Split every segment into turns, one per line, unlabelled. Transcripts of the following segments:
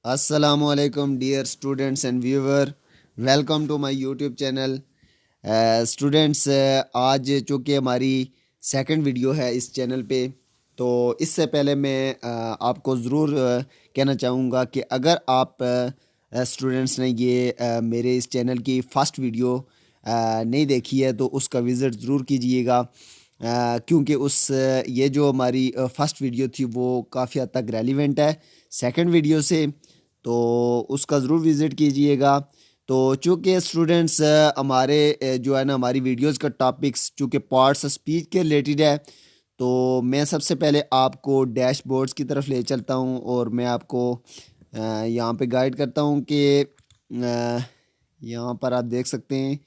Assalamualaikum dear students and viewer, welcome to my YouTube channel. Students आज चूँकि हमारी second video है इस चैनल पे, तो इससे पहले मैं आपको ज़रूर कहना चाहूँगा कि अगर आप स्टूडेंट्स ने ये मेरे इस चैनल की फ़र्स्ट वीडियो नहीं देखी है तो उसका विज़िट ज़रूर कीजिएगा, क्योंकि ये जो हमारी फ़र्स्ट वीडियो थी वो काफ़ी हद तक रेलिवेंट है सेकंड वीडियो से, तो उसका ज़रूर विज़िट कीजिएगा। तो चूँकि स्टूडेंट्स हमारे जो है ना हमारी वीडियोस का टॉपिक्स चूँकि पार्ट्स स्पीच के रिलेटेड है, तो मैं सबसे पहले आपको डैशबोर्ड्स की तरफ ले चलता हूँ और मैं आपको यहाँ पे गाइड करता हूँ कि यहाँ पर आप देख सकते हैं।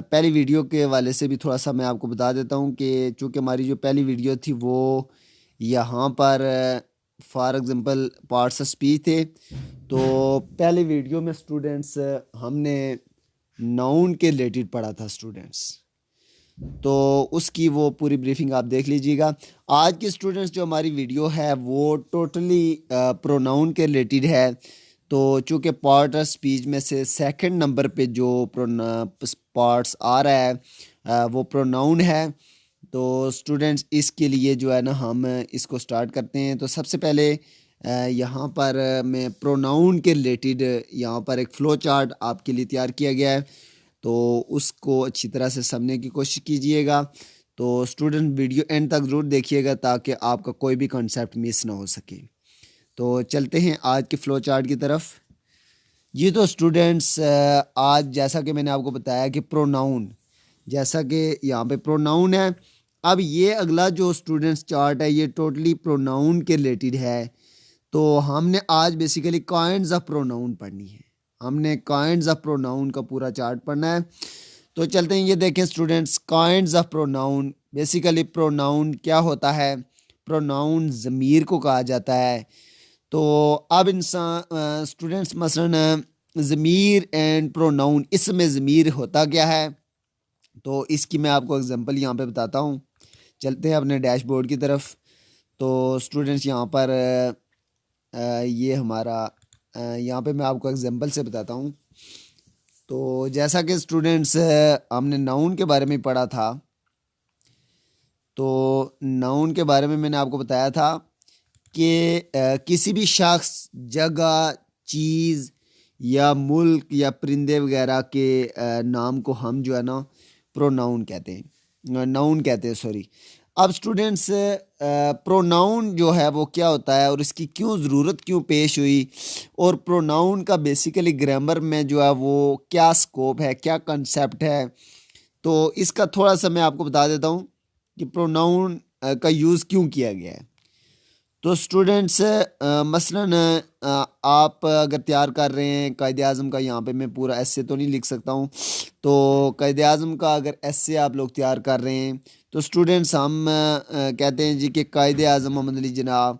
पहली वीडियो के वाले से भी थोड़ा सा मैं आपको बता देता हूँ कि चूँकि हमारी जो पहली वीडियो थी वो यहाँ पर फॉर एग्ज़ाम्पल पार्ट्स स्पीच थे। तो पहले वीडियो में स्टूडेंट्स हमने नाउन के रिलेटेड पढ़ा था स्टूडेंट्स, तो उसकी वो पूरी ब्रीफिंग आप देख लीजिएगा। आज की स्टूडेंट्स जो हमारी वीडियो है वो टोटली प्रोनाउन के रिलेटेड है। तो चूँकि पार्ट ऑफ स्पीच में से सेकंड नंबर पे जो पार्ट्स आ रहा है वो प्रोनाउन है। तो स्टूडेंट्स इसके लिए जो है ना हम इसको स्टार्ट करते हैं। तो सबसे पहले यहाँ पर मैं प्रोनाउन के रिलेटेड यहाँ पर एक फ़्लो चार्ट आपके लिए तैयार किया गया है, तो उसको अच्छी तरह से समझने की कोशिश कीजिएगा। तो स्टूडेंट वीडियो एंड तक ज़रूर देखिएगा ताकि आपका कोई भी कॉन्सेप्ट मिस ना हो सके। तो चलते हैं आज के फ़्लो चार्ट की तरफ। जी तो स्टूडेंट्स आज जैसा कि मैंने आपको बताया कि प्रोनाउन, जैसा कि यहाँ पे प्रोनाउन है, अब ये अगला जो स्टूडेंट्स चार्ट है ये टोटली प्रोनाउन के रिलेटेड है। तो हमने आज बेसिकली काइंड्स ऑफ प्रोनाउन पढ़नी है, हमने काइंड्स ऑफ प्रोनाउन का पूरा चार्ट पढ़ना है। तो चलते हैं, ये देखें students, kinds of pronoun. Basically pronoun क्या होता है? प्रोनाउन ज़मीर को कहा जाता है। तो अब इंसान स्टूडेंट्स मसलन ज़मीर एंड प्रोनाउन, इसमें ज़मीर होता क्या है, तो इसकी मैं आपको एग्जांपल यहाँ पे बताता हूँ। चलते हैं अपने डैशबोर्ड की तरफ। तो स्टूडेंट्स यहाँ पर ये हमारा यहाँ पे मैं आपको एग्जांपल से बताता हूँ। तो जैसा कि स्टूडेंट्स हमने नाउन के बारे में पढ़ा था, तो नाउन के बारे में मैंने आपको बताया था कि किसी भी शख्स, जगह, चीज़ या मुल्क या परिंदे वगैरह के नाम को हम जो है ना प्रोनाउन कहते हैं, नाउन कहते हैं, सॉरी। अब स्टूडेंट्स प्रोनाउन जो है वो क्या होता है और इसकी क्यों ज़रूरत क्यों पेश हुई, और प्रोनाउन का बेसिकली ग्रामर में जो है वो क्या स्कोप है, क्या कंसेप्ट है, तो इसका थोड़ा सा मैं आपको बता देता हूँ कि प्रोनाउन का यूज़ क्यों किया गया है। तो स्टूडेंट्स मसलन आप अगर तैयार कर रहे हैं कायदे आज़म का, यहाँ पे मैं पूरा ऐसे तो नहीं लिख सकता हूँ, तो कायदे आज़म का अगर ऐसे आप लोग तैयार कर रहे हैं तो स्टूडेंट्स हम कहते हैं जी कि कायदे Azam Mohammad Ali Jinnah,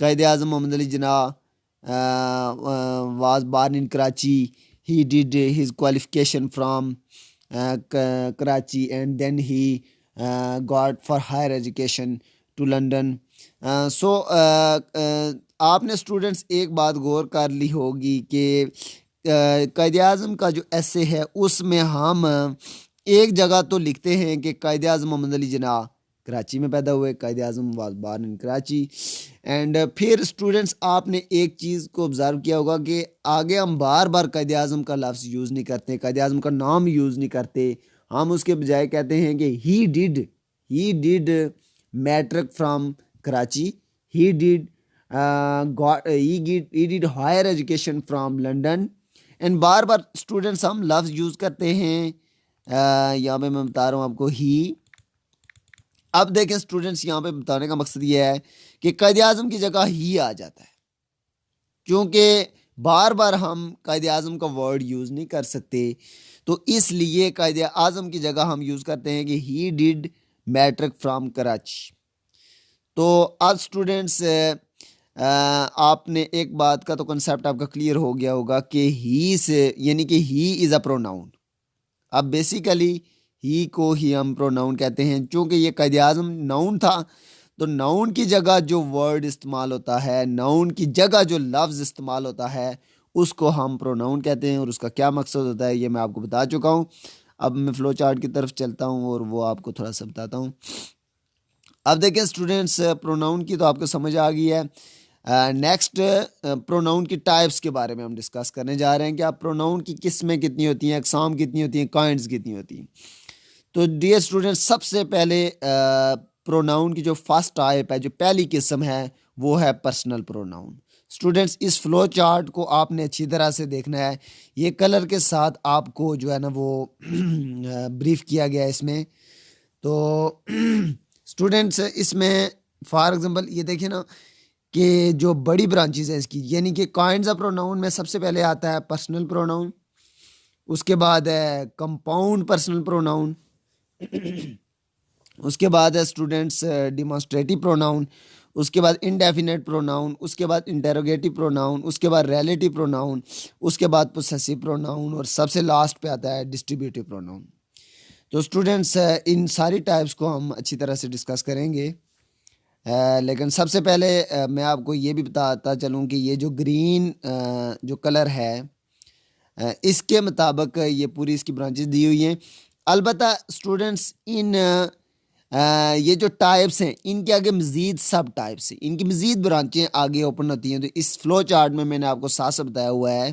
Quaid-e Azam Mohammad Ali Jinnah was born in Karachi. He did his qualification from Karachi, and then he got for higher education to London. सो आपने स्टूडेंट्स एक बात गौर कर ली होगी कि कायदे आज़म का जो ऐसे है उसमें हम एक जगह तो लिखते हैं कि कायदे आज़म मोहम्मद अली जिन्नाह कराची में पैदा हुए, Quaid-e Azam was born in Karachi. And फिर स्टूडेंट्स आपने एक चीज़ को ऑब्ज़र्व किया होगा कि आगे हम बार बार कायदे आज़म का लफ्ज़ यूज़ नहीं करते, कायदे आज़म का नाम यूज़ नहीं करते, हम उसके बजाय कहते हैं कि he did matric from Karachi, he did higher education from London। And बार बार स्टूडेंट्स हम लफ्ज़ यूज़ करते हैं। यहाँ पे मैं बता रहा हूँ आपको ही। अब देखें स्टूडेंट्स, यहाँ पे बताने का मकसद ये है कि कायदे आज़म की जगह ही आ जाता है, क्योंकि बार बार हम कायदे आज़म का वर्ड यूज़ नहीं कर सकते, तो इसलिए कायदे आज़म की जगह हम यूज़ करते हैं कि he did matric from Karachi. तो आज स्टूडेंट्स आपने एक बात का तो कंसेप्ट आपका क्लियर हो गया होगा कि ही से यानी कि ही इज़ अ प्रोनाउन। अब बेसिकली ही को ही हम प्रोनाउन कहते हैं, चूँकि ये कायदे आज़म नाउन था तो नाउन की जगह जो वर्ड इस्तेमाल होता है, नाउन की जगह जो लफ्ज़ इस्तेमाल होता है, उसको हम प्रोनाउन कहते हैं। और उसका क्या मकसद होता है ये मैं आपको बता चुका हूँ। अब मैं फ्लो चार्ट की तरफ चलता हूँ और वो आपको थोड़ा सा बताता हूँ। अब देखें स्टूडेंट्स, प्रोनाउन की तो आपको समझ आ गई है। नेक्स्ट प्रोनाउन की टाइप्स के बारे में हम डिस्कस करने जा रहे हैं कि आप प्रोनाउन की किस्में कितनी होती हैं, अक़साम कितनी होती हैं, काइंड्स कितनी होती हैं। तो डियर स्टूडेंट्स, सबसे पहले प्रोनाउन की जो फर्स्ट टाइप है, जो पहली किस्म है, वो है पर्सनल प्रोनाउन। स्टूडेंट्स, इस फ्लो चार्ट को आपने अच्छी तरह से देखना है। ये कलर के साथ आपको जो है ना वो ब्रीफ किया गया है इसमें। तो स्टूडेंट्स, इसमें फॉर एग्जांपल ये देखिए ना कि जो बड़ी ब्रांचेस है इसकी, यानी कि काइंड्स ऑफ प्रोनाउन में सबसे पहले आता है पर्सनल प्रोनाउन, उसके बाद है कंपाउंड पर्सनल प्रोनाउन, उसके बाद है स्टूडेंट्स डिमॉन्स्ट्रेटिव प्रोनाउन, उसके बाद इनडेफिनेट प्रोनाउन, उसके बाद इंटेरोगेटिव प्रोनाउन, उसके बाद रिलेटिव प्रोनाउन, उसके बाद पोसेसिव प्रोनाउन और सबसे लास्ट पे आता है डिस्ट्रीब्यूटिव प्रोनाउन। तो स्टूडेंट्स, इन सारी टाइप्स को हम अच्छी तरह से डिस्कस करेंगे। लेकिन सबसे पहले मैं आपको ये भी बताता चलूँ कि ये जो ग्रीन जो कलर है, इसके मुताबिक ये पूरी इसकी ब्रांचेस दी हुई हैं। अलबत्ता स्टूडेंट्स, इन ये जो टाइप्स हैं, इनके आगे मज़ीद सब टाइप्स हैं, इनकी मज़ीद ब्रांचें आगे ओपन होती हैं। तो इस फ्लो चार्ट में मैंने आपको साथ साथ बताया हुआ है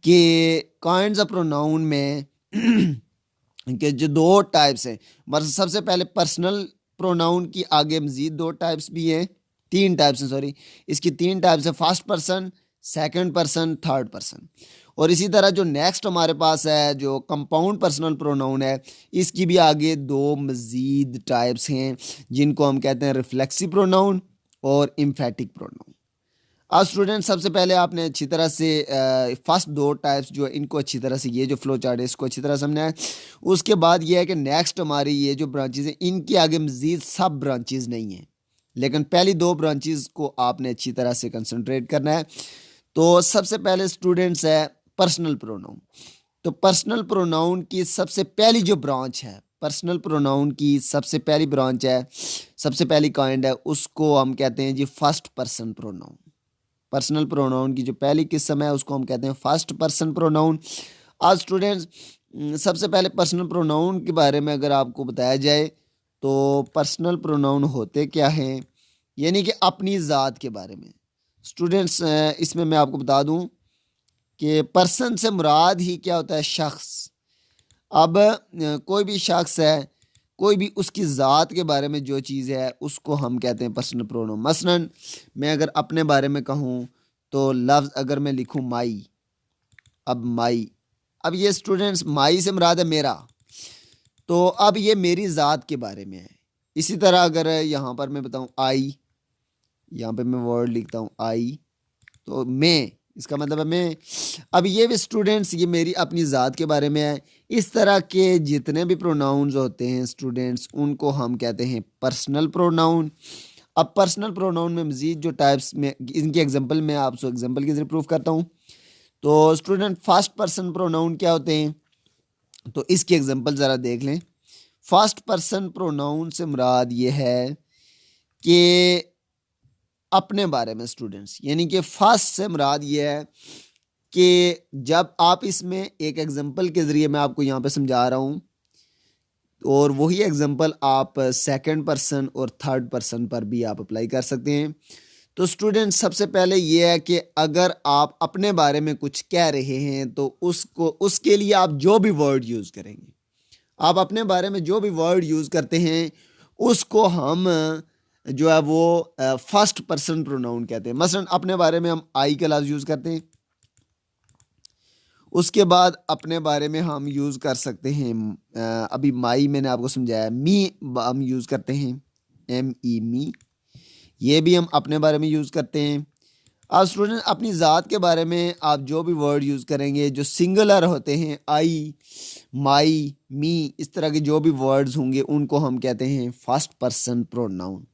कि काइंड्स ऑफ प्रोनाउन में कि जो दो टाइप्स हैं, मतलब सबसे पहले पर्सनल प्रोनाउन की आगे मज़ीद दो टाइप्स भी हैं, तीन टाइप्स हैं, सॉरी, इसकी तीन टाइप्स है, first person, second person, third person. और इसी तरह जो नेक्स्ट हमारे पास है जो कंपाउंड पर्सनल प्रोनाउन है, इसकी भी आगे दो मज़ीद टाइप्स हैं जिनको हम कहते हैं रिफ्लेक्सिव प्रोनाउन और एम्फेटिक प्रोनाउन। अब स्टूडेंट, सबसे पहले आपने अच्छी तरह से फर्स्ट दो टाइप्स जो है इनको अच्छी तरह से, ये जो फ्लो चार्ट है इसको अच्छी तरह समझना है। उसके बाद ये है कि नेक्स्ट हमारी ये जो ब्रांचेज हैं, इनके आगे मज़ीद सब ब्रांचेज नहीं हैं, लेकिन पहली दो ब्रांचेज को आपने अच्छी तरह से कंसंट्रेट करना है। तो सबसे पहले स्टूडेंट्स है पर्सनल प्रोनाउन। तो पर्सनल प्रोनाउन की सबसे पहली जो ब्रांच है, पर्सनल प्रोनाउन की सबसे पहली ब्रांच है, सबसे पहली काइंड है, उसको हम कहते हैं जी first person pronoun. Personal pronoun की जो पहली किस्म है उसको हम कहते हैं फर्स्ट पर्सन प्रोनाउन। आज स्टूडेंट्स, सबसे पहले पर्सनल प्रोनाउन के बारे में अगर आपको बताया जाए तो पर्सनल प्रोनाउन होते क्या हैं, यानी कि अपनी ज़ात के बारे में। स्टूडेंट्स, इसमें मैं आपको बता दूं कि पर्सन से मुराद ही क्या होता है, शख्स। अब कोई भी शख्स है, कोई भी उसकी ज़ात के बारे में जो चीज़ है उसको हम कहते हैं पर्सनल प्रोनाउन। मसलन मैं अगर अपने बारे में कहूँ तो लफ्ज़ अगर मैं लिखूँ माई, अब माई, अब ये स्टूडेंट्स माई से मुराद है मेरा, तो अब ये मेरी ज़ात के बारे में है। इसी तरह अगर यहाँ पर मैं बताऊँ आई, यहाँ पे मैं वर्ड लिखता हूँ आई, तो मैं, इसका मतलब है मैं। अब ये भी स्टूडेंट्स ये मेरी अपनी ज़ात के बारे में है। इस तरह के जितने भी प्रोनाउंस होते हैं स्टूडेंट्स, उनको हम कहते हैं पर्सनल प्रोनाउन। अब पर्सनल प्रोनाउन में मज़ीद जो टाइप्स में, इनकी एग्जांपल मैं आपसे एग्जांपल के जरिए प्रूफ करता हूँ। तो स्टूडेंट, फर्स्ट पर्सन प्रोनाउन क्या होते हैं, तो इसकी एग्जांपल ज़रा देख लें। फर्स्ट पर्सन प्रोनाउन से मुराद ये है कि अपने बारे में स्टूडेंट्स, यानी कि फर्स्ट से मुराद ये है कि जब आप इसमें एक एग्जांपल के ज़रिए मैं आपको यहाँ पे समझा रहा हूँ, और वही एग्जांपल आप सेकंड पर्सन और थर्ड पर्सन पर भी आप अप्लाई कर सकते हैं। तो स्टूडेंट, सबसे पहले ये है कि अगर आप अपने बारे में कुछ कह रहे हैं तो उसको, उसके लिए आप जो भी वर्ड यूज़ करेंगे, आप अपने बारे में जो भी वर्ड यूज़ करते हैं उसको हम जो है वो फर्स्ट पर्सन प्रोनाउन कहते हैं। मसलन अपने बारे में हम आई का लफ्ज़ यूज़ करते हैं, उसके बाद अपने बारे में हम यूज़ कर सकते हैं, अभी माई मैंने आपको समझाया, मी हम यूज़ करते हैं, एम ई मी, ये भी हम अपने बारे में यूज़ करते हैं। अब स्टूडेंट, अपनी ज़ात के बारे में आप जो भी वर्ड यूज़ करेंगे जो सिंगुलर होते हैं, आई, माई, मी, इस तरह के जो भी वर्ड्स होंगे उनको हम कहते हैं फर्स्ट पर्सन प्रोनाउन।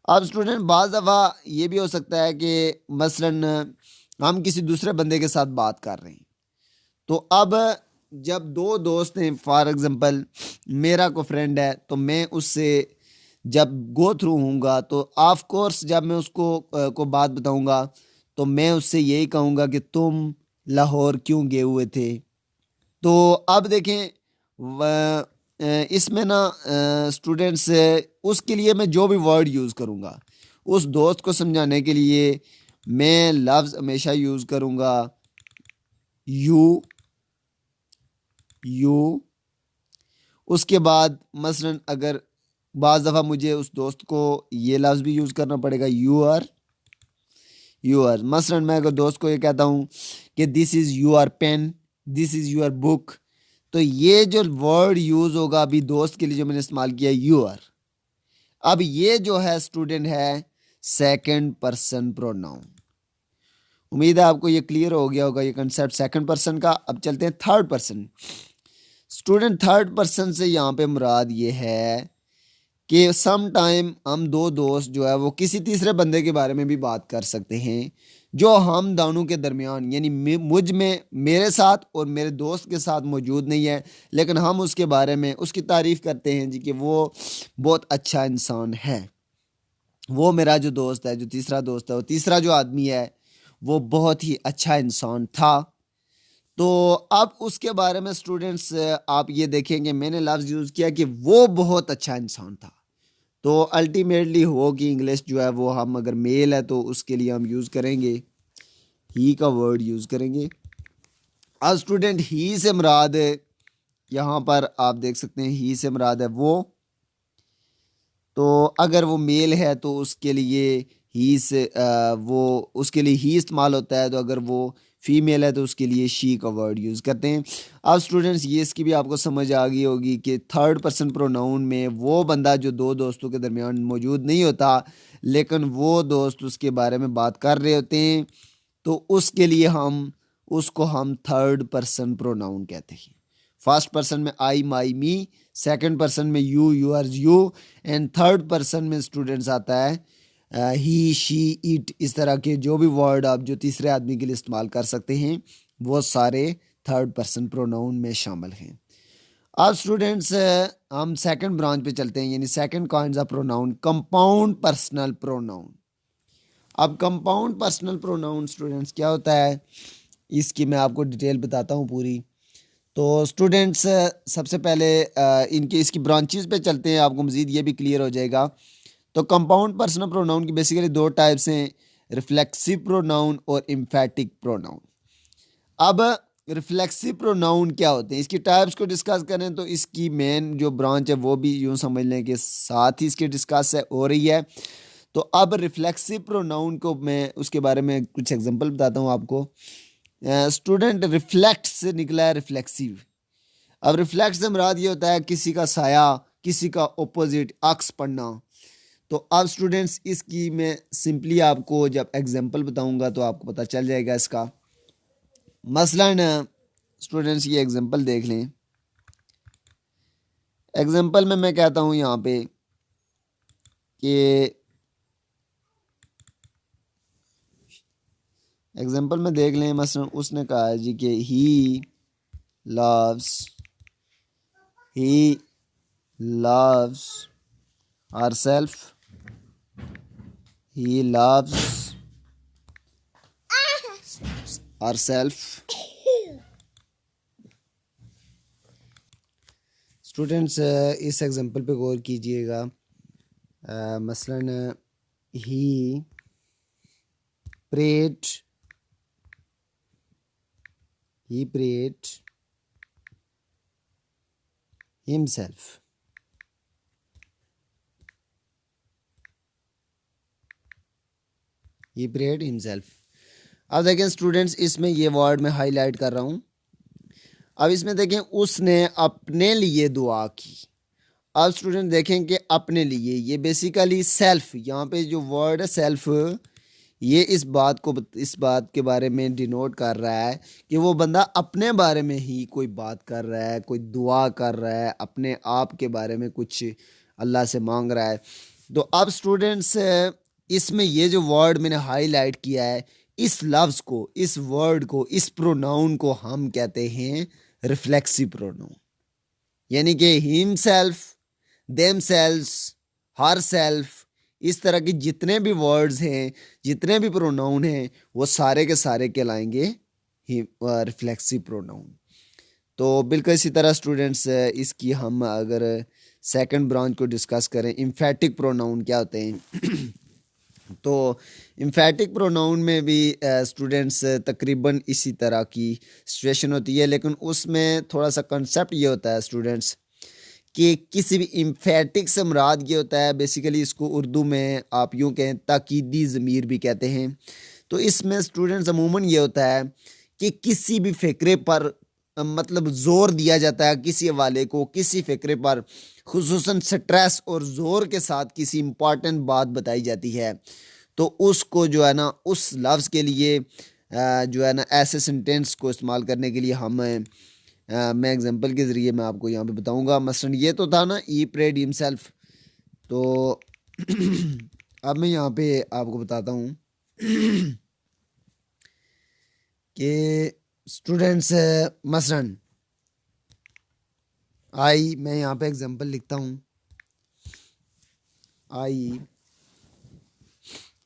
अब स्टूडेंट, बाज़ दफ़ा ये भी हो सकता है कि मसलन हम किसी दूसरे बंदे के साथ बात कर रहे हैं, तो अब जब दो दोस्त हैं, फॉर एग्ज़ाम्पल मेरा को फ्रेंड है, तो मैं उससे जब गो थ्रू होऊंगा तो ऑफ कोर्स जब मैं उसको को बात बताऊंगा तो मैं उससे यही कहूँगा कि तुम लाहौर क्यों गए हुए थे। तो अब देखें इसमें ना स्टूडेंट्स उसके लिए मैं जो भी वर्ड यूज़ करूँगा उस दोस्त को समझाने के लिए मैं लफ्ज़ हमेशा यूज़ करूँगा यू। यू उसके बाद मसलन अगर बाज़ दफ़ा मुझे उस दोस्त को ये लफ्ज़ भी यूज़ करना पड़ेगा यू आर। यू आर मसलन मैं अगर दोस्त को ये कहता हूँ कि this is your pen, this is your book, तो ये जो वर्ड यूज़ होगा अभी दोस्त के लिए जो मैंने इस्तेमाल किया यू आर। अब ये जो है स्टूडेंट है सेकंड पर्सन प्रोनाउन। उम्मीद है आपको ये क्लियर हो गया होगा ये कंसेप्ट सेकंड पर्सन का। अब चलते हैं third person. Student third person से यहाँ पे मुराद ये है कि सम टाइम हम दो दोस्त जो है वो किसी तीसरे बंदे के बारे में भी बात कर सकते हैं जो हम दोनों के दरमियान यानी मुझ में मेरे साथ और मेरे दोस्त के साथ मौजूद नहीं है, लेकिन हम उसके बारे में उसकी तारीफ़ करते हैं जी कि वो बहुत अच्छा इंसान है। वो मेरा जो दोस्त है, जो तीसरा दोस्त है, वो तीसरा जो आदमी है वो बहुत ही अच्छा इंसान था। तो अब उसके बारे में स्टूडेंट्स आप ये देखेंगे मैंने लफ्ज़ यूज़ किया कि वो बहुत अच्छा इंसान था। तो अल्टीमेटली हो कि इंग्लिश जो है वो हम अगर मेल है तो उसके लिए हम यूज़ करेंगे ही का वर्ड यूज़ करेंगे। अब स्टूडेंट ही से मुराद यहाँ पर आप देख सकते हैं ही से मुराद है वो। तो अगर वो मेल है तो उसके लिए ही से वो उसके लिए ही इस्तेमाल होता है। तो अगर वो फीमेल है तो उसके लिए शी का वर्ड यूज़ करते हैं। अब स्टूडेंट्स ये इसकी भी आपको समझ आ गई होगी कि थर्ड पर्सन प्रोनाउन में वो बंदा जो दो दोस्तों के दरमियान मौजूद नहीं होता लेकिन वो दोस्त उसके बारे में बात कर रहे होते हैं तो उसके लिए हम थर्ड पर्सन प्रोनाउन कहते हैं। फर्स्ट पर्सन में आई माई मी, सेकंड पर्सन में you yours you, and third person में स्टूडेंट्स आता है ही शी इट। इस तरह के जो भी वर्ड आप जो तीसरे आदमी के लिए इस्तेमाल कर सकते हैं वो सारे थर्ड पर्सन प्रोनाउन में शामिल हैं। अब स्टूडेंट्स हम सेकंड ब्रांच पे चलते हैं यानी second kind of pronoun compound personal pronoun. अब कंपाउंड पर्सनल प्रोनाउन स्टूडेंट्स क्या होता है इसकी मैं आपको डिटेल बताता हूँ पूरी। तो स्टूडेंट्स सबसे पहले इनके इसकी ब्रांचेस पे चलते हैं, आपको मज़ीद ये भी क्लियर हो जाएगा। तो कंपाउंड पर्सनल प्रोनाउन की बेसिकली दो टाइप्स हैं, रिफ्लेक्सिव प्रोनाउन और एम्फेटिक प्रोनाउन। अब रिफ्लेक्सिव प्रोनाउन क्या होते हैं इसकी टाइप्स को डिस्कस करें तो इसकी मेन जो ब्रांच है वो भी यूँ समझ लें कि साथ ही इसकी डिस्कस हो रही है। तो अब रिफ्लेक्सिव प्रोनाउन को मैं उसके बारे में कुछ एग्जांपल बताता हूँ आपको। स्टूडेंट रिफ्लेक्ट से निकला है रिफ्लेक्सिव। अब रिफ्लेक्ट से मुराद ये होता है किसी का साया, किसी का ओपोजिट, अक्स पढ़ना। तो अब स्टूडेंट्स इसकी मैं सिंपली आपको जब एग्जांपल बताऊंगा तो आपको पता चल जाएगा इसका। मसलन स्टूडेंट्स ये एग्जांपल देख लें। एग्जांपल में मैं कहता हूँ यहाँ पे कि एग्जांपल में देख लें मसलन उसने कहा है जी कि ही loves herself, he loves herself। Students इस एग्जांपल पे गौर कीजिएगा। मसलन ही prayed himself। he prayed himself। अब देखें स्टूडेंट्स इसमें ये वर्ड मैं हाईलाइट कर रहा हूँ। अब इसमें देखें उसने अपने लिए दुआ की। अब स्टूडेंट देखें कि अपने लिए ये बेसिकली सेल्फ, यहाँ पे जो वर्ड है सेल्फ ये इस बात के बारे में डिनोट कर रहा है कि वो बंदा अपने बारे में ही कोई बात कर रहा है, कोई दुआ कर रहा है, अपने आप के बारे में कुछ अल्लाह से मांग रहा है। तो अब स्टूडेंट्स इसमें ये जो वर्ड मैंने हाईलाइट किया है इस लफ्ज़ को, इस वर्ड को, इस प्रोनाउन को हम कहते हैं रिफ्लेक्सिव प्रोनाउन। यानी कि हिमसेल्फ, देमसेल्व्स, हर सेल्फ, इस तरह के जितने भी वर्ड्स हैं, जितने भी प्रोनाउन हैं, वो सारे के सारे कहलाएंगे रिफ्लेक्सिव प्रोनाउन। तो बिल्कुल इसी तरह स्टूडेंट्स इसकी हम अगर सेकंड ब्रांच को डिस्कस करें, इम्फेटिक प्रोनाउन क्या होते हैं तो इम्फेटिक प्रोनाउन में भी स्टूडेंट्स तकरीबन इसी तरह की सिचुएशन होती है, लेकिन उसमें थोड़ा सा कंसेप्ट ये होता है स्टूडेंट्स कि किसी भी इम्फेटिक से मुराद ये होता है, बेसिकली इसको उर्दू में आप यूँ कहें ताकीदी ज़मीर भी कहते हैं। तो इसमें स्टूडेंट्स अमूमन ये होता है कि किसी भी फ़िक्रे पर मतलब ज़ोर दिया जाता है, किसी हवाले को किसी फ़िक्रे पर खुसूसन स्ट्रेस और ज़ोर के साथ किसी इम्पॉर्टेंट बात बताई जाती है, तो उसको जो है ना उस लफ्ज़ के लिए जो है ना ऐसे सेंटेंस को इस्तेमाल करने के लिए हम मैं एग्जांपल के ज़रिए मैं आपको यहाँ पे बताऊँगा। मसलन ये तो था ना ई प्रेड हिमसेल्फ, तो अब मैं यहाँ पे आपको बताता हूँ कि स्टूडेंट्स मसलन आई, मैं यहाँ पे एग्जांपल लिखता हूँ, I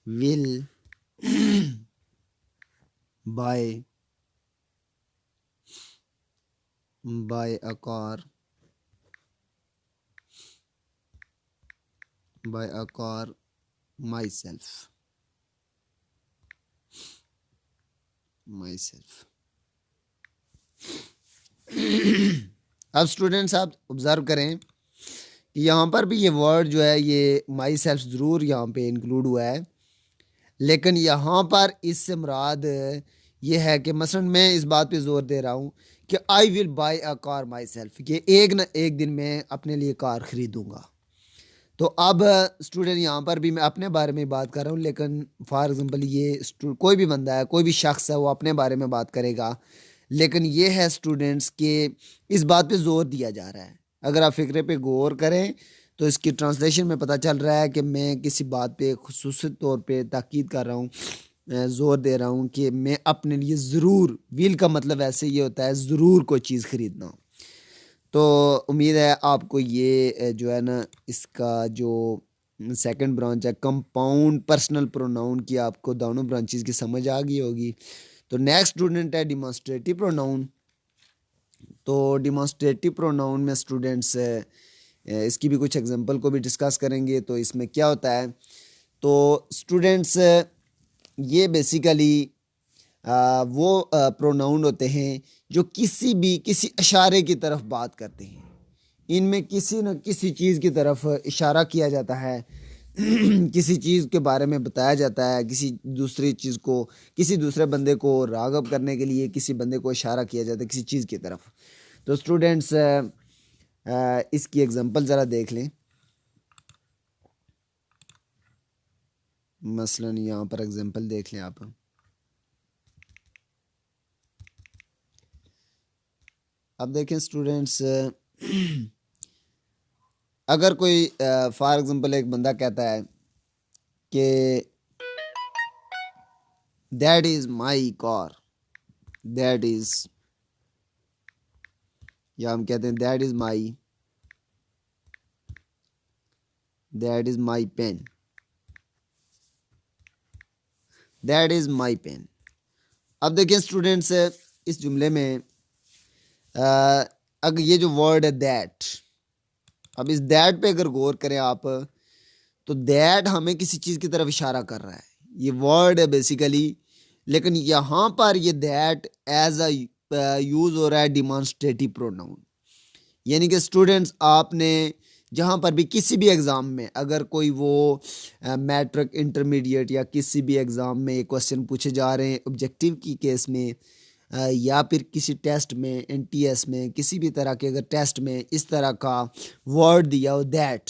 will buy a car, buy a car myself। अब स्टूडेंट्स आप ऑब्जर्व करें कि यहाँ पर भी ये वर्ड जो है ये माई सेल्फ ज़रूर यहाँ पे इंक्लूड हुआ है, लेकिन यहाँ पर इससे मुराद ये है कि मसलन मैं इस बात पे ज़ोर दे रहा हूँ कि I will buy a car my self, कि एक न एक दिन मैं अपने लिए कार ख़रीदूँगा। तो अब स्टूडेंट यहाँ पर भी मैं अपने बारे में बात कर रहा हूँ, लेकिन फॉर एग्ज़ाम्पल ये कोई भी बंदा है, कोई भी शख्स है, वो अपने बारे में बात करेगा, लेकिन ये है स्टूडेंट्स के इस बात पे ज़ोर दिया जा रहा है। अगर आप फ़िक्रे पे गौर करें तो इसकी ट्रांसलेशन में पता चल रहा है कि मैं किसी बात पे खुसूसी तौर पे ताकीद कर रहा हूँ, ज़ोर दे रहा हूँ कि मैं अपने लिए ज़रूर, विल का मतलब ऐसे ये होता है ज़रूर कोई चीज़ ख़रीदना। तो उम्मीद है आपको ये जो है ना इसका जो सेकंड ब्रांच है कंपाउंड पर्सनल प्रोनाउन की, आपको दोनों ब्रांचेस की समझ आ गई होगी। तो नेक्स्ट स्टूडेंट है डिमॉन्स्ट्रेटिव प्रोनाउन। तो डिमॉन्स्ट्रेटिव प्रोनाउन में स्टूडेंट्स इसकी भी कुछ एग्जांपल को भी डिस्कस करेंगे। तो इसमें क्या होता है, तो स्टूडेंट्स ये बेसिकली वो प्रोनाउन होते हैं जो किसी इशारे की तरफ बात करते हैं। इनमें किसी न किसी चीज़ की तरफ इशारा किया जाता है किसी चीज़ के बारे में बताया जाता है, किसी दूसरी चीज़ को, किसी दूसरे बंदे को राग़ब करने के लिए किसी बंदे को इशारा किया जाता है किसी चीज़ की तरफ। तो स्टूडेंट्स इसकी एग्जांपल ज़रा देख लें। मसलन यहाँ पर एग्जांपल देख लें आप। अब देखें स्टूडेंट्स अगर कोई फॉर एग्जांपल एक बंदा कहता है कि that is my car, that is, या हम कहते हैं that is my pen, that is my pen. अब देखें स्टूडेंट्स इस जुमले में अगर ये जो वर्ड है दैट, अब इस दैट पे अगर गौर करें आप, तो दैट हमें किसी चीज़ की तरफ इशारा कर रहा है, ये वर्ड है बेसिकली। लेकिन यहाँ पर ये दैट एज अ यूज़ हो रहा है डिमॉन्स्ट्रेटिव प्रोनाउन। यानी कि स्टूडेंट्स आपने जहाँ पर भी किसी भी एग्ज़ाम में अगर कोई वो मैट्रिक इंटरमीडिएट या किसी भी एग्ज़ाम में ये क्वेश्चन पूछे जा रहे हैं ऑब्जेक्टिव की केस में या फिर किसी टेस्ट में एनटीएस में किसी भी तरह के अगर टेस्ट में इस तरह का वर्ड दिया हो दैट,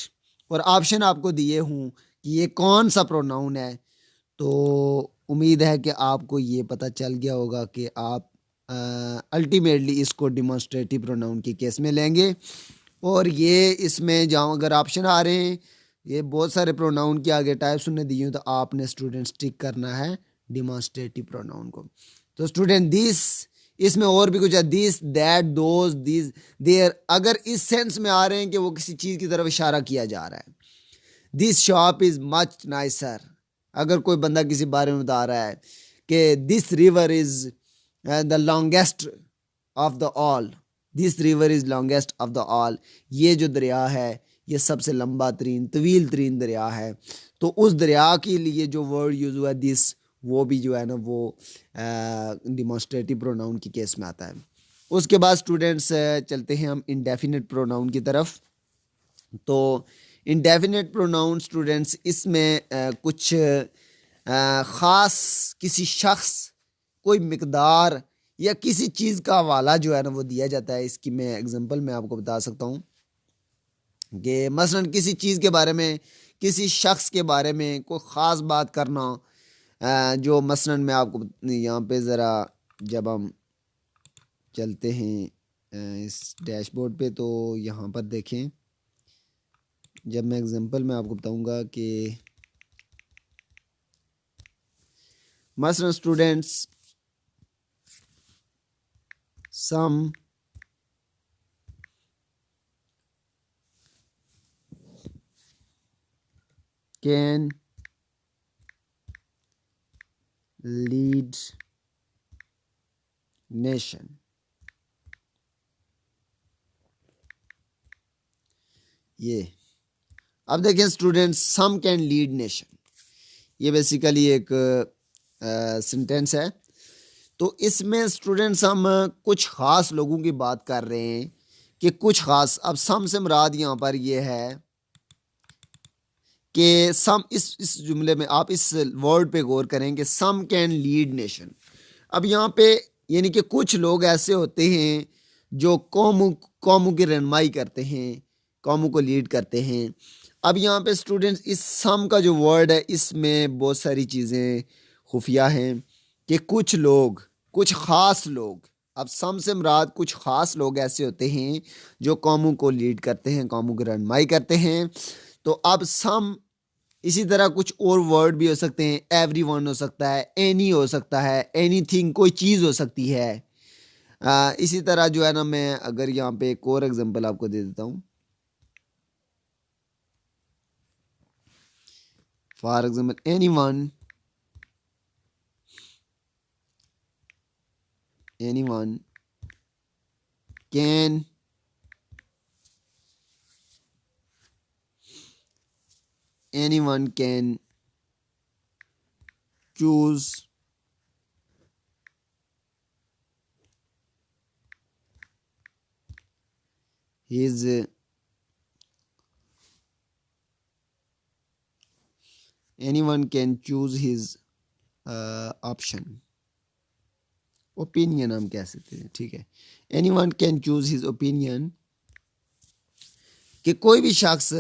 और ऑप्शन आपको दिए हूँ कि ये कौन सा प्रोनाउन है, तो उम्मीद है कि आपको ये पता चल गया होगा कि आप अल्टीमेटली इसको डिमॉन्स्ट्रेटिव प्रोनाउन के केस में लेंगे। और ये इसमें जहाँ अगर ऑप्शन आ रहे हैं, ये बहुत सारे प्रोनाउन के आगे टाइप्स उन्हें दिए हैं, तो आपने स्टूडेंट्स टिक करना है डिमॉन्स्ट्रेटिव प्रोनाउन को। तो स्टूडेंट दिस, इसमें और भी कुछ है, this that those this there, अगर इस सेंस में आ रहे हैं कि वो किसी चीज़ की तरफ इशारा किया जा रहा है, this shop is much nicer. अगर कोई बंदा किसी बारे में बता रहा है कि this river is the longest of the all, this river is longest of the all, ये जो दरिया है ये सबसे लंबा तरीन तवील तरीन दरिया है। तो उस दरिया के लिए जो वर्ड यूज़ हुआ दिस, वो भी जो है ना वो डिमॉन्स्ट्रेटिव प्रोनाउन की केस में आता है। उसके बाद स्टूडेंट्स चलते हैं हम इंडेफिनिट प्रोनाउन की तरफ। तो इंडेफिनिट प्रोनाउन स्टूडेंट्स इसमें कुछ ख़ास किसी शख्स, कोई मिकदार या किसी चीज़ का हवाला जो है ना वो दिया जाता है। इसकी मैं एग्जांपल मैं आपको बता सकता हूँ कि मसलन किसी चीज़ के बारे में, किसी शख्स के बारे में कोई ख़ास बात करना, जो मसलन मैं आपको यहाँ पे ज़रा जब हम चलते हैं इस डैशबोर्ड पे, तो यहाँ पर देखें, जब मैं एग्जांपल में आपको बताऊंगा कि मसलन students some can lead nation. ये अब देखें students, some can lead nation, ये बेसिकली एक सेंटेंस है। तो इसमें स्टूडेंट्स हम कुछ ख़ास लोगों की बात कर रहे हैं कि कुछ ख़ास, अब सम से मुराद यहाँ पर ये है कि सम, इस जुमले में आप इस वर्ड पे गौर करें कि सम कैन लीड नेशन। अब यहाँ पे यानी कि कुछ लोग ऐसे होते हैं जो कौमों की रहनुमाई करते हैं, कौमों को लीड करते हैं। अब यहाँ पे स्टूडेंट्स इस सम का जो वर्ड है इसमें बहुत सारी चीज़ें खुफिया हैं कि कुछ लोग, कुछ ख़ास लोग। अब सम से मुराद कुछ ख़ास लोग ऐसे होते हैं जो कौमों को लीड करते हैं, कौमों की रहनुमाई करते हैं। तो अब सम, इसी तरह कुछ और वर्ड भी हो सकते हैं, एवरी वन हो सकता है, एनी हो सकता है, एनीथिंग कोई चीज़ हो सकती है। इसी तरह जो है ना, मैं अगर यहाँ पे एक और एग्जांपल आपको दे देता हूँ। For example any one can anyone can choose his anyone can choose his option, opinion हम कह सकते हैं, ठीक है। Anyone can choose his opinion, कि कोई भी शख्स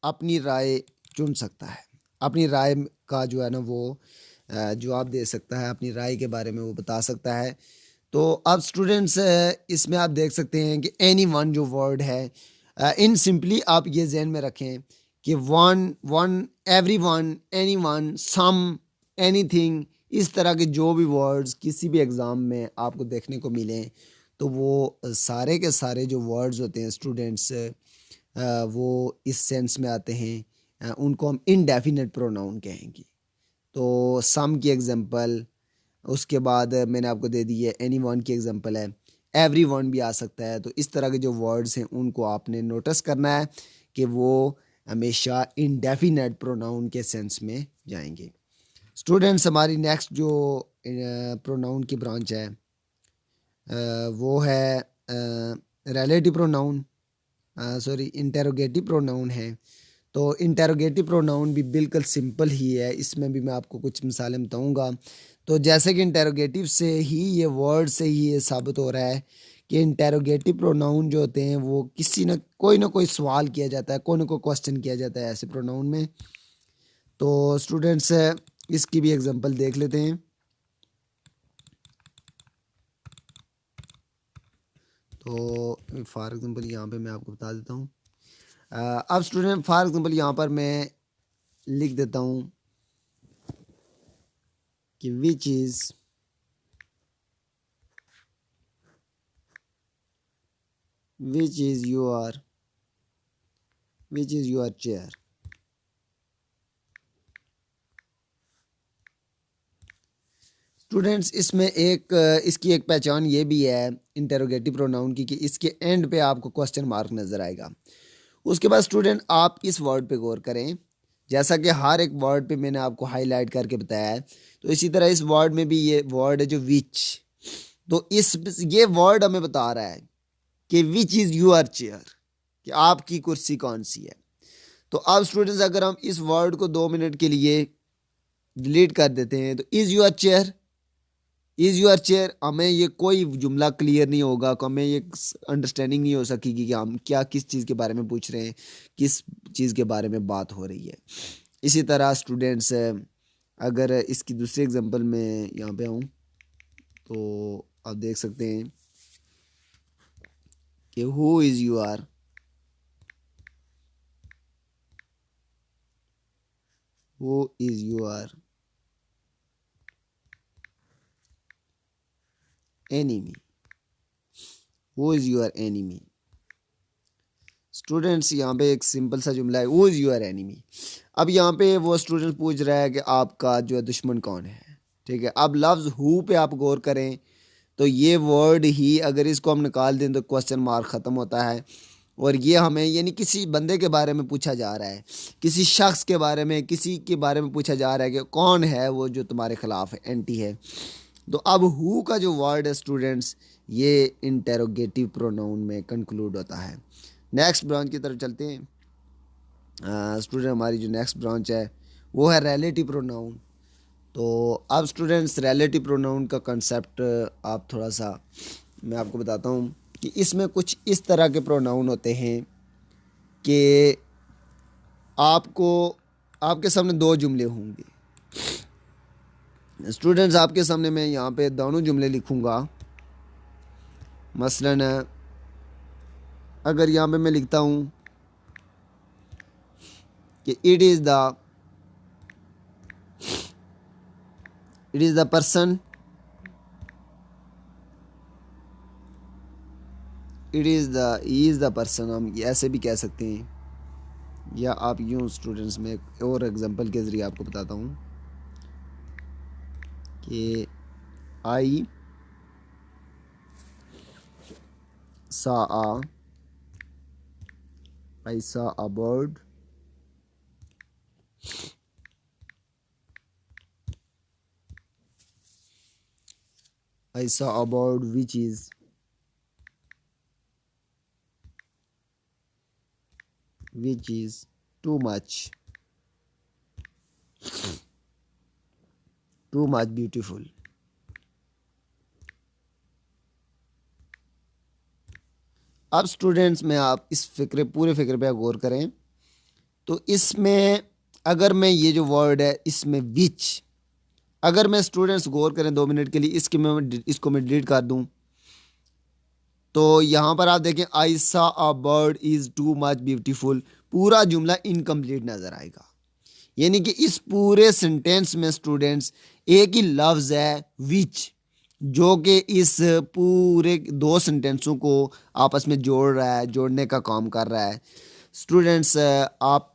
अपनी राय चुन सकता है, अपनी राय का जो है ना वो जवाब दे सकता है, अपनी राय के बारे में वो बता सकता है। तो अब स्टूडेंट्स इसमें आप देख सकते हैं कि एनी वन जो वर्ड है, इन सिंपली आप ये जहन में रखें कि one, every one, any one, some, anything, इस तरह के जो भी वर्ड्स किसी भी एग्ज़ाम में आपको देखने को मिलें, तो वो सारे के सारे जो वर्ड्स होते हैं स्टूडेंट्स, वो इस सेंस में आते हैं, उनको हम इनडेफिनेट प्रोनाउन कहेंगे। तो सम की एग्जांपल, उसके बाद मैंने आपको दे दी है एनी वन की एग्जांपल है, एवरी वन भी आ सकता है। तो इस तरह के जो वर्ड्स हैं उनको आपने नोटिस करना है कि वो हमेशा इनडेफिनेट प्रोनाउन के सेंस में जाएंगे। स्टूडेंट्स हमारी नेक्स्ट जो प्रोनाउन की ब्रांच है वो है relative pronoun, sorry interrogative pronoun है। तो इंटेरोगेटिव प्रोनाउन भी बिल्कुल सिंपल ही है, इसमें भी मैं आपको कुछ मिसालें बताऊंगा। तो जैसे कि इंटेरोगेटिव से ही, ये वर्ड से ही ये साबित हो रहा है कि इंटेरोगेटिव प्रोनाउन जो होते हैं वो किसी न कोई सवाल किया जाता है, कोई ना कोई क्वेश्चन किया जाता है ऐसे प्रोनाउन में। तो स्टूडेंट्स इसकी भी एग्जांपल देख लेते हैं। तो फॉर एग्जांपल यहाँ पे मैं आपको बता देता हूँ। अब स्टूडेंट फॉर एग्जांपल यहाँ पर मैं लिख देता हूँ कि विच इज़ योर चेयर। स्टूडेंट्स इसमें इसकी एक पहचान ये भी है इंटेरोगेटिव प्रोनाउन की कि इसके एंड पे आपको क्वेश्चन मार्क नज़र आएगा। उसके बाद स्टूडेंट आप इस वर्ड पे गौर करें, जैसा कि हर एक वर्ड पे मैंने आपको हाईलाइट करके बताया है, तो इसी तरह इस वर्ड में भी ये वर्ड है जो विच, तो ये वर्ड हमें बता रहा है कि विच इज़ योर चेयर, कि आपकी कुर्सी कौन सी है। तो अब स्टूडेंट्स अगर हम इस वर्ड को 2 मिनट के लिए डिलीट कर देते हैं, तो is your chair, is your chair, हमें ये कोई जुमला क्लियर नहीं होगा, हमें ये अंडरस्टैंडिंग नहीं हो सकेगी कि हम क्या किस चीज़ के बारे में पूछ रहे हैं, किस चीज़ के बारे में बात हो रही है। इसी तरह स्टूडेंट्स अगर इसकी दूसरी एग्जांपल में यहाँ पे आऊँ तो आप देख सकते हैं कि who is your, who is your enemy, who is your enemy. Students यहाँ पे एक सिंपल सा जुमला है, हु इज़ योर एनिमी। अब यहाँ पे वो स्टूडेंट पूछ रहा है कि आपका जो है दुश्मन कौन है, ठीक है। अब लफ्ज़ हु पे आप गौर करें तो ये वर्ड ही अगर इसको हम निकाल दें तो क्वेश्चन मार्क ख़त्म होता है, और ये हमें यानी किसी बंदे के बारे में पूछा जा रहा है, किसी शख्स के बारे में, किसी के बारे में पूछा जा रहा है कि कौन है वो जो तुम्हारे खिलाफ है, एंटी है। तो अब हु का जो वर्ड है स्टूडेंट्स ये इंटेरोगेटिव प्रोनाउन में कंक्लूड होता है। नेक्स्ट ब्रांच की तरफ चलते हैं। स्टूडेंट हमारी जो नेक्स्ट ब्रांच है वो है रिलेटिव प्रोनाउन। तो अब स्टूडेंट्स रिलेटिव प्रोनाउन का कंसेप्ट आप थोड़ा सा मैं आपको बताता हूँ कि इसमें कुछ इस तरह के प्रोनाउन होते हैं कि आपको आपके सामने 2 जुमले होंगे। स्टूडेंट्स आपके सामने मैं यहाँ पे दोनों जुमले लिखूँगा। मसलन अगर यहाँ पे मैं लिखता हूँ कि it is the person, he is the person, हम ऐसे भी कह सकते हैं, या आप यूँ स्टूडेंट्स में एक और एग्जांपल के ज़रिए आपको बताता हूँ कि आई saw a bird, I saw a bird which is too much beautiful। अब स्टूडेंट्स में आप इस पूरे फिक्रे पे गौर करें तो इसमें अगर मैं ये जो वर्ड है इसमें विच, अगर मैं स्टूडेंट्स गौर करें 2 मिनट के लिए इसको मैं डिलीट कर दूं तो यहाँ पर आप देखें I saw a bird is too much beautiful, पूरा जुमला इनकम्प्लीट नज़र आएगा। यानी कि इस पूरे सेंटेंस में स्टूडेंट्स एक ही लफ्ज़ है विच जो कि इस पूरे 2 सेंटेंसों को आपस में जोड़ रहा है, जोड़ने का काम कर रहा है। स्टूडेंट्स आप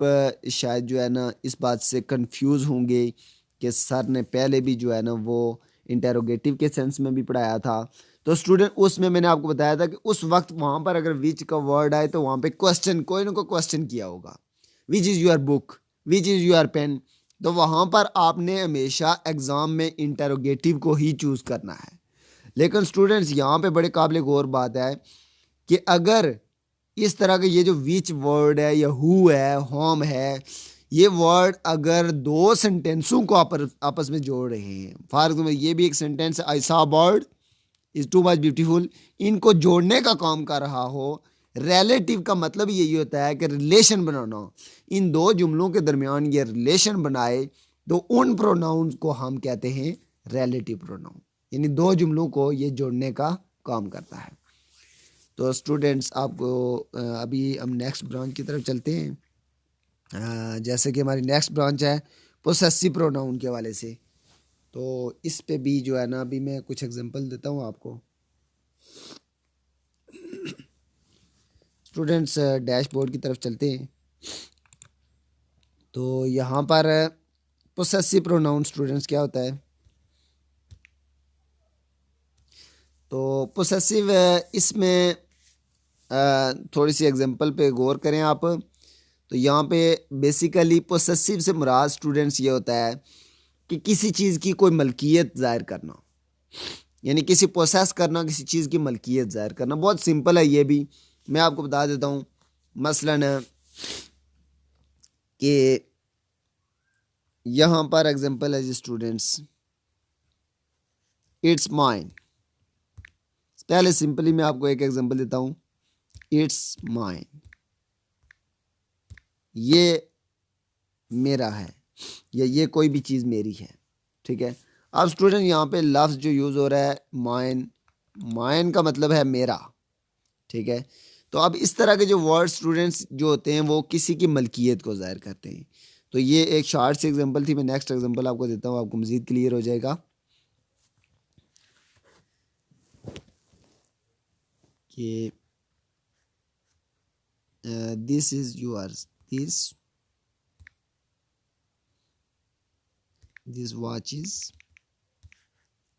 शायद जो है ना इस बात से कंफ्यूज होंगे कि सर ने पहले भी जो है ना वो इंटेरोगेटिव के सेंस में भी पढ़ाया था। तो स्टूडेंट उसमें मैंने आपको बताया था कि उस वक्त वहाँ पर अगर विच का वर्ड आए तो वहाँ पे क्वेश्चन, कोई ना कोई क्वेश्चन किया होगा, which is your book, which is your pen. तो वहाँ पर आपने हमेशा एग्ज़ाम में इंटेरोगेटिव को ही चूज़ करना है। लेकिन स्टूडेंट्स यहाँ पे बड़े काबिल गौर बात है कि अगर इस तरह के ये जो विच वर्ड है या हु है, होम है, ये वर्ड अगर 2 सेंटेंसों को आपस में जोड़ रहे हैं, फॉर एग्जाम्पल ये भी एक सेंटेंस है I saw bird is too much beautiful, इनको जोड़ने का काम कर रहा हो। रिलेटिव का मतलब यही होता है कि रिलेशन बनाना, इन 2 जुमलों के दरमियान ये रिलेशन बनाए तो उन प्रोनाउंस को हम कहते हैं रिलेटिव प्रोनाउन, यानी 2 जुमलों को ये जोड़ने का काम करता है। तो स्टूडेंट्स आपको अभी हम नेक्स्ट ब्रांच की तरफ चलते हैं। जैसे कि हमारी नेक्स्ट ब्रांच है पोसेसिव प्रोनाउन के हवाले से, तो इस पे भी जो है ना अभी मैं कुछ एग्जांपल देता हूँ आपको। स्टूडेंट्स डैशबोर्ड की तरफ चलते हैं। तो यहाँ पर पोसेसिव प्रोनाउन स्टूडेंट्स क्या होता है, तो पोसेसिव इसमें थोड़ी सी एग्जांपल पे गौर करें आप। तो यहाँ पे बेसिकली पोसेसिव से मुराद स्टूडेंट्स ये होता है कि किसी चीज़ की कोई मलकियत ज़ाहिर करना, यानी किसी पोसेस करना, किसी चीज़ की मलकियत ज़ाहिर करना। बहुत सिंपल है ये भी, मैं आपको बता देता हूँ। मसलन कि यहाँ पर एग्जांपल है जी स्टूडेंट्स, इट्स माइन। पहले सिंपली मैं आपको एक एग्जांपल देता हूँ, इट्स माइन, ये मेरा है या ये कोई भी चीज़ मेरी है, ठीक है। अब स्टूडेंट यहाँ पे लफ्ज़ जो यूज़ हो रहा है माइन, माइन का मतलब है मेरा, ठीक है। तो अब इस तरह के जो वर्ड स्टूडेंट्स जो होते हैं वो किसी की मलकियत को ज़ाहिर करते हैं। तो ये एक शार्ट सी एग्जांपल थी, मैं नेक्स्ट एग्जांपल आपको देता हूँ, आपको मज़ीद क्लियर हो जाएगा कि this is yours, this watch is,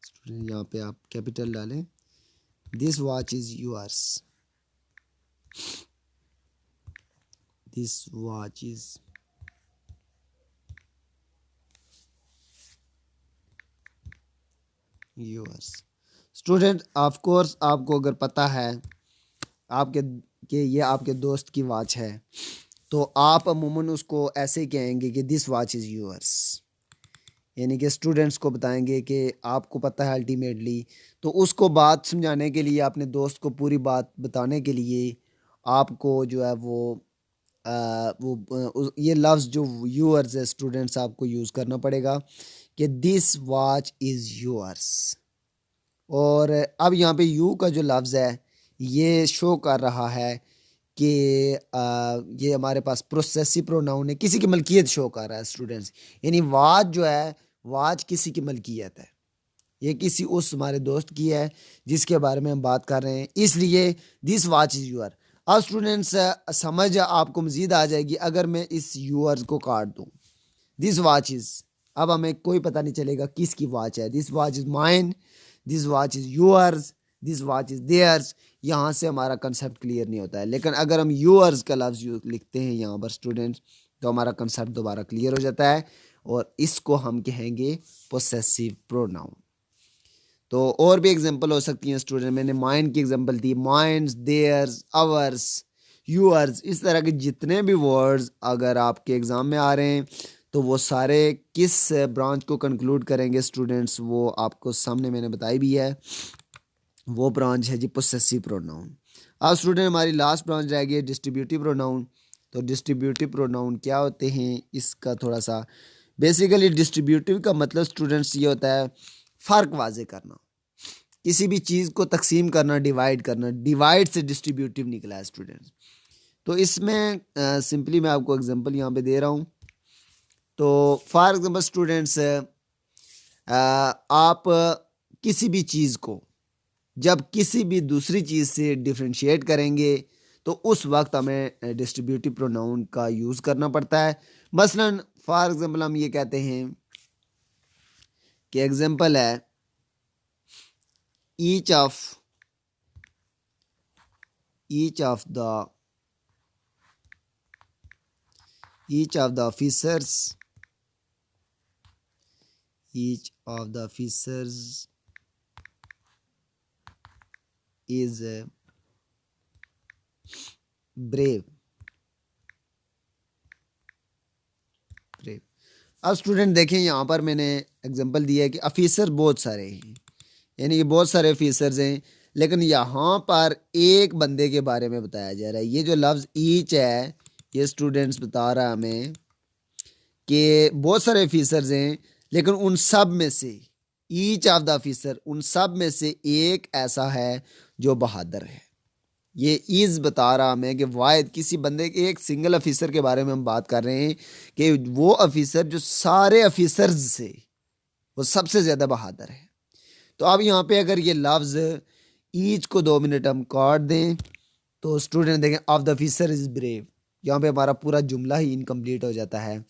student यहाँ पे आप कैपिटल डालें, this watch is yours, this watch is yours. Student of course आपको अगर पता है आपके कि ये आपके दोस्त की वॉच है, तो आप अमूमन उसको ऐसे ही कहेंगे कि दिस वॉच इज़ योर्स, यानी कि स्टूडेंट्स को बताएंगे कि आपको पता है अल्टीमेटली। तो उसको बात समझाने के लिए, अपने दोस्त को पूरी बात बताने के लिए आपको जो है ये लफ्ज़ जो यूअर्स है स्टूडेंट्स आपको यूज़ करना पड़ेगा कि दिस वॉच इज़ यूअर्स। और अब यहाँ पे यू का जो लफ्ज़ है ये शो कर रहा है कि ये हमारे पास प्रोसेसिव प्रोनाउन है, किसी की मलकियत शो कर रहा है स्टूडेंट्स। यानी वाच जो है, वाच किसी की मलकियत है, ये किसी उस हमारे दोस्त की है जिसके बारे में हम बात कर रहे हैं, इसलिए दिस वाच इज़ यूअर। अब स्टूडेंट्स समझ आपको मज़ीद आ जाएगी अगर मैं इस यूअर्स को काट दूँ, दिस वॉच इज़, अब हमें कोई पता नहीं चलेगा किसकी वॉच है। This watch is mine, this watch is yours, this watch is theirs. यहाँ से हमारा कंसेप्ट क्लियर नहीं होता है, लेकिन अगर हम यूअर्स का लफ्ज़ लिखते हैं यहाँ पर स्टूडेंट्स, तो हमारा कंसेप्ट दोबारा क्लियर हो जाता है और इसको हम कहेंगे पोसेसिव प्रोनाउन। तो और भी एग्जांपल हो सकती हैं स्टूडेंट, मैंने माइंड की एग्जांपल दी, माइंड्स, देयर्स, आवर्स, यूअर्स, इस तरह के जितने भी वर्ड्स अगर आपके एग्ज़ाम में आ रहे हैं तो वो सारे किस ब्रांच को कंक्लूड करेंगे स्टूडेंट्स, वो आपको सामने मैंने बताई भी है। वो ब्रांच है जी पोसेसिव प्रोनाउन। अब स्टूडेंट हमारी लास्ट ब्रांच रह गई है डिस्ट्रीब्यूटिव प्रोनाउन। तो डिस्ट्रीब्यूटिव प्रोनाउन क्या होते हैं, इसका थोड़ा सा बेसिकली डिस्ट्रीब्यूटिव का मतलब स्टूडेंट्स ये होता है फ़र्क वाजे करना, किसी भी चीज़ को तकसीम करना, डिवाइड करना, डिवाइड से डिस्ट्रीब्यूटिव निकला है स्टूडेंट्स। तो इसमें सिंपली मैं आपको एग्जांपल यहाँ पे दे रहा हूँ। तो फॉर एग्जांपल स्टूडेंट्स आप किसी भी चीज़ को जब किसी भी दूसरी चीज़ से डिफ्रेंशिएट करेंगे तो उस वक्त हमें डिस्ट्रीब्यूटिव प्रोनाउन का यूज़ करना पड़ता है। मसलन फॉर एग्जांपल हम ये कहते हैं कि एग्जांपल है each of the officers is brave। अब स्टूडेंट देखें यहाँ पर मैंने एग्जांपल दिया है कि ऑफिसर बहुत सारे हैं, यानी कि बहुत सारे ऑफिसर्स हैं, लेकिन यहाँ पर एक बंदे के बारे में बताया जा रहा है। ये जो लफ्ज़ ईच है ये स्टूडेंट्स बता रहा है हमें कि बहुत सारे ऑफिसर्स हैं, लेकिन उन सब में से ईच ऑफ द ऑफिसर, उन सब में से एक ऐसा है जो बहादुर है। ये इज़ बता रहा हमें कि वाहिद किसी बंदे के एक सिंगल ऑफिसर के बारे में हम बात कर रहे हैं कि वो ऑफिसर जो सारे ऑफिसर्स से वो सबसे ज़्यादा बहादुर है। तो अब यहाँ पे अगर ये लफ्ज़ ईच को 2 मिनट हम काट दें तो स्टूडेंट देखें of the officer is brave, यहाँ पे हमारा पूरा जुमला ही इनकम्प्लीट हो जाता है।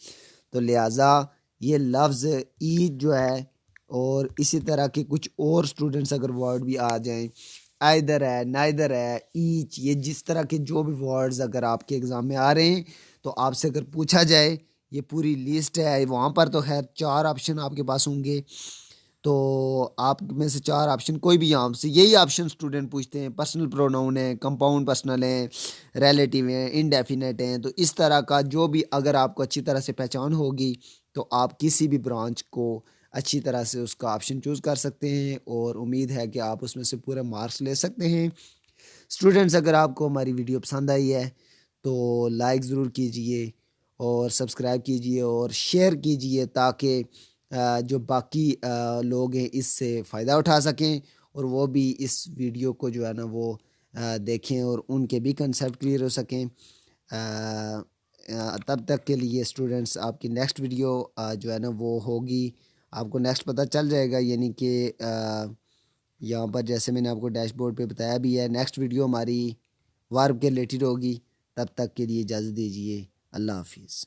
तो लिहाजा ये लफ्ज़ ईच जो है और इसी तरह के कुछ और स्टूडेंट्स अगर वर्ड भी आ जाएं, आइदर है, नाइदर है, ईच, ये जिस तरह के जो भी वर्ड्स अगर आपके एग्ज़ाम में आ रहे हैं तो आपसे अगर पूछा जाए, ये पूरी लिस्ट है वहाँ पर, तो खैर 4 ऑप्शन आपके पास होंगे। तो आप में से 4 ऑप्शन कोई भी यहाँ से, यही ऑप्शन स्टूडेंट पूछते हैं, पर्सनल प्रोनाउन है, कंपाउंड पर्सनल है, रिलेटिव हैं, इनडेफिनेट हैं। तो इस तरह का जो भी अगर आपको अच्छी तरह से पहचान होगी तो आप किसी भी ब्रांच को अच्छी तरह से उसका ऑप्शन चूज़ कर सकते हैं और उम्मीद है कि आप उसमें से पूरे मार्क्स ले सकते हैं। स्टूडेंट्स, अगर आपको हमारी वीडियो पसंद आई है तो लाइक ज़रूर कीजिए और सब्सक्राइब कीजिए और शेयर कीजिए, ताकि जो बाकी लोग हैं इससे फ़ायदा उठा सकें और वो भी इस वीडियो को जो है ना वो देखें और उनके भी कंसेप्ट क्लियर हो सकें। तब तक के लिए स्टूडेंट्स, आपकी नेक्स्ट वीडियो जो है ना वो होगी, आपको नेक्स्ट पता चल जाएगा, यानी कि यहाँ पर जैसे मैंने आपको डैशबोर्ड पे बताया भी है, नेक्स्ट वीडियो हमारी वर्ब के रिलेटेड होगी। तब तक के लिए इजाज़त दीजिए। अल्लाह हाफिज़।